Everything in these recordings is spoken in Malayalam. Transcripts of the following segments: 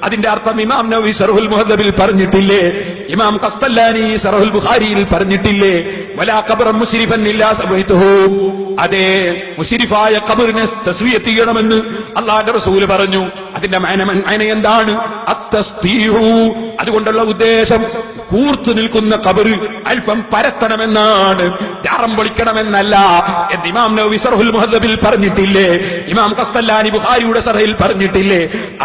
അതിന്റെ അർത്ഥം ഇമാം നവവി ശർഹുൽ മുഹദ്ദബിൽ പറഞ്ഞിട്ടില്ലേ, ഇമാം ഖസ്തല്ലാനി ശർഹുൽ ബുഖാരിയിൽ പറഞ്ഞിട്ടില്ലേ, വലാ ഖബറൻ മുശ്രിഫൻ ഇല്ലാ സബൈതുഹു, അതേ മുശ്രിഫായ ഖബറിനെ തസ്വിയത്ത് ചെയ്യണമെന്ന് അല്ലാഹുവിന്റെ റസൂൽ പറഞ്ഞു. അതിന്റെ മഅന എന്താണ്? അത്തസ്തീഹു, അതുകൊണ്ടുള്ള ഉദ്ദേശം കൂർത്തു നിൽക്കുന്ന ഖബർ അല്പം പരത്തണമെന്നാണ്, ജാറം പൊളിക്കണമെന്നല്ല എന്ന് ഇമാം നവവി ശർഹുൽ മുഹദ്ദബിൽ പറഞ്ഞിട്ടില്ലേ, ഇമാം ഖസ്തല്ലാനി ബുഖാരിയുടെ ശർഹിൽ പറഞ്ഞിട്ടില്ലേ?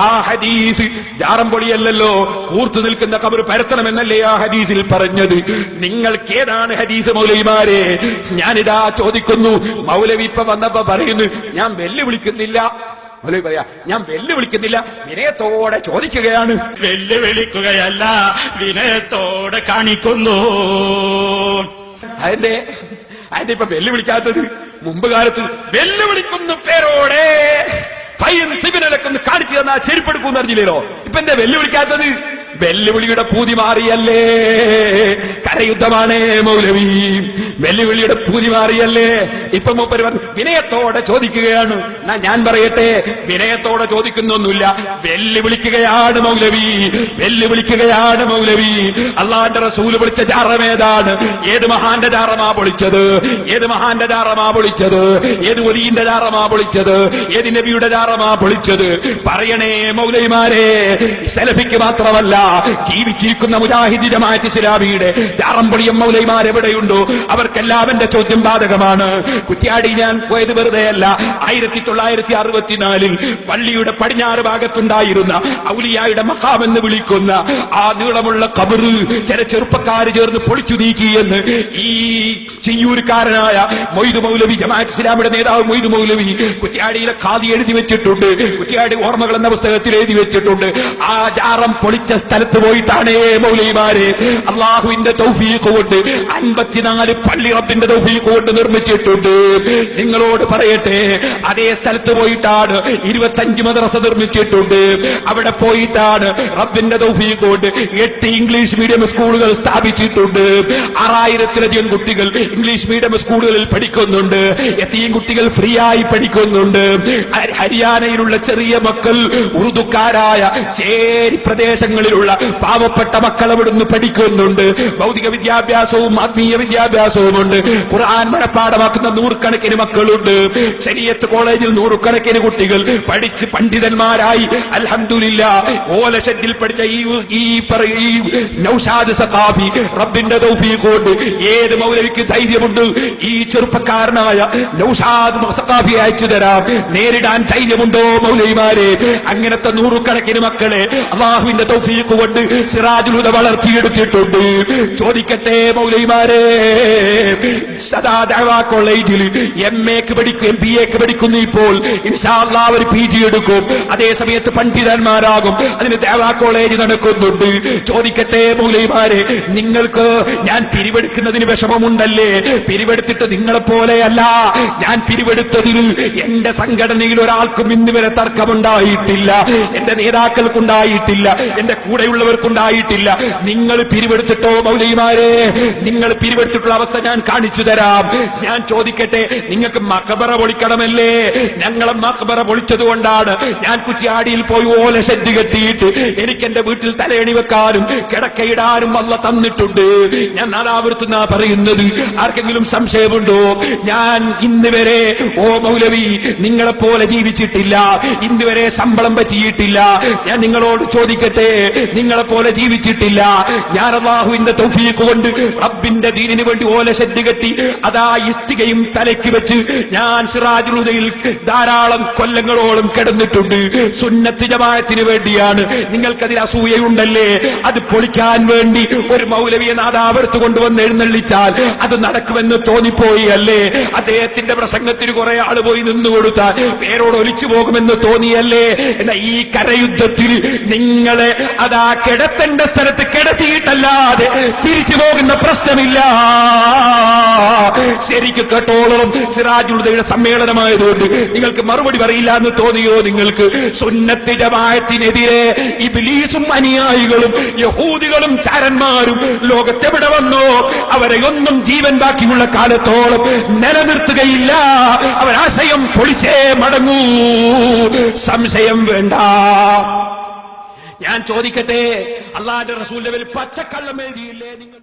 ആ ഹദീസ് ജാറം പൊളിയല്ലല്ലോ, കൂർത്തു നിൽക്കുന്ന ഖബർ പരത്തണമെന്നല്ലേ ആ ഹദീസിൽ പറഞ്ഞത്? നിങ്ങൾക്ക് ഏതാണ് ഹദീസ് മൗലവിമാരെ? ഞാനിതാ ചോദിക്കുന്നു. മൗലവി ഇപ്പൊ വന്നപ്പോ പറയുന്നു ഞാൻ വെല്ലുവിളിക്കുന്നില്ല. മൗലവി പറയാ ഞാൻ വെല്ലുവിളിക്കുന്നില്ല, വിനയത്തോടെ ചോദിക്കുകയാണ്. വെല്ലുവിളിക്കുകയല്ല, വിനയത്തോടെ കാണിക്കുന്നു. അതിന്റെ ഇപ്പൊ വെല്ലുവിളിക്കാത്തത്? മുമ്പ് കാലത്ത് വെല്ലുവിളിക്കുന്ന പേരോടെ ഫൈൻ സിബിനൊന്ന് കാണിച്ചു തന്നാ ചെരുപ്പെടുക്കും അറിഞ്ഞില്ലല്ലോ. ഇപ്പൊ എന്താ വെല്ലുവിളിക്കാത്തത്? വെല്ലുവിളിയുടെ പൂതി മാറിയല്ലേ, കരയുദ്ധമാണ് മൗലവി. വെല്ലുവിളിയുടെ പൂതി മാറിയല്ലേ. ഇപ്പൊ മൂപ്പര് വിനയത്തോടെ ചോദിക്കുകയാണ്. ഞാൻ പറയട്ടെ, വിനയത്തോടെ ചോദിക്കുന്നൊന്നുമില്ല, വെല്ലുവിളിക്കുകയാണ് മൗലവി, വെല്ലുവിളിക്കുകയാണ് മൗലവി. അള്ളാന്റെ റസൂല് വിളിച്ച ജാറമേതാണ്? ഏത് മഹാന്റെ ജാറമാ പൊളിച്ചത്? ഏത് മഹാന്റെ ജാറമാ പൊളിച്ചത്? ഏത് വലിയന്റെ ജാറമാ പൊളിച്ചത്? ഏത് നബിയുടെ ജാറമാ പൊളിച്ചത്? പറയണേ മൗലവിമാരെ. സലഫിക്ക് മാത്രമല്ല, ജീവിച്ചിരിക്കുന്ന മുജാഹിദ് ജമാഅത്ത് ഇസ്ലാമിയുടെ ജാറംപൊളിയം മൗലവിമാരെവിടെയുണ്ടോ അവർക്കെല്ലാം എന്റെ ചോദ്യം ബാധകമാണ്. കുറ്റ്യാടി ഞാൻ പോയത് വെറുതെയല്ല. 1964 പള്ളിയുടെ പടിഞ്ഞാറ് ഭാഗത്തുണ്ടായിരുന്ന ഔലിയായുടെ മഖാം എന്ന് വിളിക്കുന്ന ആ നീളമുള്ള ഖബറ് ചില ചെറുപ്പക്കാര് ചേർന്ന് പൊളിച്ചു നീക്കിയെന്ന് ഈ ചിയ്യൂർക്കാരനായ മൊയ്ദ് മൗലവി, ജമാഅത്ത് ഇസ്ലാമിയുടെ നേതാവ് മൊയ്ദ് മൗലവി കുറ്റ്യാടിയിലെ ഖാദി എഴുതി വെച്ചിട്ടുണ്ട്, കുറ്റ്യാടി ഓർമ്മകൾ എന്ന പുസ്തകത്തിൽ എഴുതി വെച്ചിട്ടുണ്ട്. ആ ജാറം പൊളിച്ച സ്ഥലത്ത് പോയിട്ടാണ് മൗലവിമാരെ അള്ളാഹുവിന്റെ തൗഫീഖ് കൊണ്ട് 54 പള്ളി റബ്ബിന്റെ തൗഫീഖ് കൊണ്ട് നിർമ്മിച്ചിട്ടുണ്ട്. നിങ്ങളോട് പറയട്ടെ, അതേ സ്ഥലത്ത് പോയിട്ടാണ് 25 മദ്രസ നിർമ്മിച്ചിട്ടുണ്ട്. അവിടെ പോയിട്ടാണ് റബ്ബിന്റെ തൗഫീഖ് കൊണ്ട് 8 ഇംഗ്ലീഷ് മീഡിയം സ്കൂളുകൾ സ്ഥാപിച്ചിട്ടുണ്ട്. 6000-ലധികം കുട്ടികൾ ഇംഗ്ലീഷ് മീഡിയം സ്കൂളുകളിൽ പഠിക്കുന്നുണ്ട്. യതീം കുട്ടികൾ ഫ്രീ ആയി പഠിക്കുന്നുണ്ട്. ഹരിയാനയിലുള്ള ചെറിയ മക്കൾ, ഉറുദുക്കാരായ ചേരി പ്രദേശങ്ങളിലുള്ള പാവപ്പെട്ട മക്കൾ അവിടുന്ന് പഠിക്കുന്നുണ്ട്. ഭൗതിക വിദ്യാഭ്യാസവും ആത്മീയ വിദ്യാഭ്യാസവുമുണ്ട്. ഖുർആൻ മനഃപ്പാഠമാക്കുന്ന 100 കണക്കിന് മക്കളുണ്ട്. ശരീഅത്ത് കോളേജിൽ 100 കണക്കിന് കുട്ടികൾ പഠിച്ച് പണ്ഡിതന്മാരായി അൽഹംദുലില്ലാഹ് ഓലഷെഡിൽ പഠിച്ച ഈ നൗഷാദ് സഖാഫി റബ്ബിന്റെ തൗഫീഖ് കൊണ്ട് ഏത് മൗലവിക്ക് ധൈര്യമുണ്ട് ഈ ചെറുപ്പക്കാരനായ നൗഷാദ് സഖാഫി അയച്ചു തരാം? നേരിടാൻ ധൈര്യമുണ്ടോ മൗലവിമാരെ? അങ്ങനത്തെ 100 കണക്കിന് മക്കളെ അല്ലാഹുവിന്റെ തൗഫീഖ് കൊണ്ട് സിറാജുൽ ഹുദ വളർത്തിയെടുത്തിട്ടുണ്ട്. ചോദിക്കട്ടെ മൗലവിമാരെ, സദാ ദഅവാ കോളേജിൽ MA-ക്ക് പഠിക്കും, MBA-ക്ക് പഠിക്കുന്നു. ഇപ്പോൾ ഇൻഷാ അല്ലാഹ് ഒരു PG എടുക്കും. അതേ സമയത്ത് പണ്ഡിതന്മാരാകും. അതിന് ദഅവാ കോളേജ് നടക്കുന്നുണ്ട്. ചോദിക്കട്ടെ മൗലവിമാരെ, നിങ്ങൾക്ക് ഞാൻ പിരിവെടുക്കുന്നതിന് വിഷമമുണ്ടല്ലേ? പിരിവെടുത്തിട്ട് നിങ്ങളെപ്പോലെയല്ല ഞാൻ പിരിവെടുത്തതിൽ എന്റെ സംഘടനയിൽ ഒരാൾക്കും ഇന്ന് വരെ തർക്കമുണ്ടായിട്ടില്ല, എന്റെ നേതാക്കൾക്കുണ്ടായിട്ടില്ല, എന്റെ കൂടെയുള്ളവർക്കുണ്ടായിട്ടില്ല. നിങ്ങൾ പിരിവെടുത്തിട്ടോ മൗലവിമാരെ? നിങ്ങൾ പിരിവെടുത്തിട്ടുള്ള അവസ്ഥ ഞാൻ കാണിച്ചു തരാം. ഞാൻ ചോദിക്കട്ടെ, നിങ്ങൾക്ക് മഖബറ പൊളിക്കണമല്ലേ? ഞങ്ങളെ മഖബറ പൊളിച്ചതുകൊണ്ടാണ് ഞാൻ കുറ്റ്യാടിയിൽ പോയി ഓല ഷെഡ് കെട്ടിയിട്ട് എനിക്ക് എന്റെ വീട്ടിൽ തലയണി വെക്കാനും കിടക്കയിടാനും അല്ല തന്നിട്ടുണ്ട്. ഞാൻ നാദാവൃത്തുന്നാ പറയുന്നത്. ആർക്കെങ്കിലും സംശയമുണ്ടോ? ഞാൻ ഇന്ന് വരെ മൗലവി നിങ്ങളെപ്പോലെ ജീവിച്ചിട്ടില്ല, ഇന്ന് വരെ ശമ്പളം പറ്റിയിട്ടില്ല. ഞാൻ നിങ്ങളോട് ചോദിക്കട്ടെ, നിങ്ങളെപ്പോലെ ജീവിച്ചിട്ടില്ല. ഞാൻ അല്ലാഹുവിന്റെ തൗഫീഖ് കൊണ്ട് റബ്ബിന്റെ ദീനിന് വേണ്ടി ഓല ഷെഡ് കെട്ടി അതാ ഇഷ്ടികയും തലയ്ക്ക് വെച്ച് ഞാൻ സിറാജുൽ ഹുദയിൽ ധാരാളം കൊല്ലങ്ങളോളം കിടന്നിട്ടുണ്ട്. സുന്നത്ത് ജമാഅത്തിന് വേണ്ടിയാണ്. നിങ്ങൾക്കതിൽ അസൂയയുണ്ടല്ലേ? അത് പൊളിക്കാൻ വേണ്ടി ഒരു മൗലവിയെ നാദാവൃത്ത് കൊണ്ടുവന്ന് എഴുന്നള്ളിച്ചാൽ അത് നടക്കുമെന്ന് തോന്നിപ്പോയി അല്ലേ? അദ്ദേഹത്തിന്റെ പ്രസംഗത്തിന് കുറെ ആള് പോയി നിന്നുകൊടുത്താൽ പേരോട് ഒലിച്ചു പോകുമെന്ന് തോന്നിയല്ലേ? എന്നാ ഈ കരയുദ്ധത്തിൽ നിങ്ങളെ അതാ കിടത്തേണ്ട സ്ഥലത്ത് കിടത്തിയിട്ടല്ലാതെ തിരിച്ചു പോകുന്ന പ്രശ്നമില്ല. ശരിക്കും കേട്ടോളം സിറാജുൽ ഹുദയുടെ സമ്മേളനമായതുകൊണ്ട് നിങ്ങൾക്ക് മറുപടി പറയില്ല എന്ന് തോന്നിയോ? നിങ്ങൾക്ക് സുന്നത്ത് ജമാഅത്തിനെതിരെ ഇബ്ലീസും അനുയായികളും യഹൂദികളും ചാരന്മാരും ലോകത്തെവിടെ വന്നോ അവരെ ഒന്നും ജീവൻ ബാക്കിയുള്ള കാലത്തോളം നിലനിർത്തുകയില്ല. അവരാശയം പൊളിച്ചേ മടങ്ങൂ, സംശയം വേണ്ട. ഞാൻ ചോദിക്കട്ടെ, അള്ളാന്റെ റസൂലിന്റെ പേരിൽ പച്ചക്കള്ളം എഴുതിയില്ലേ നിങ്ങൾ?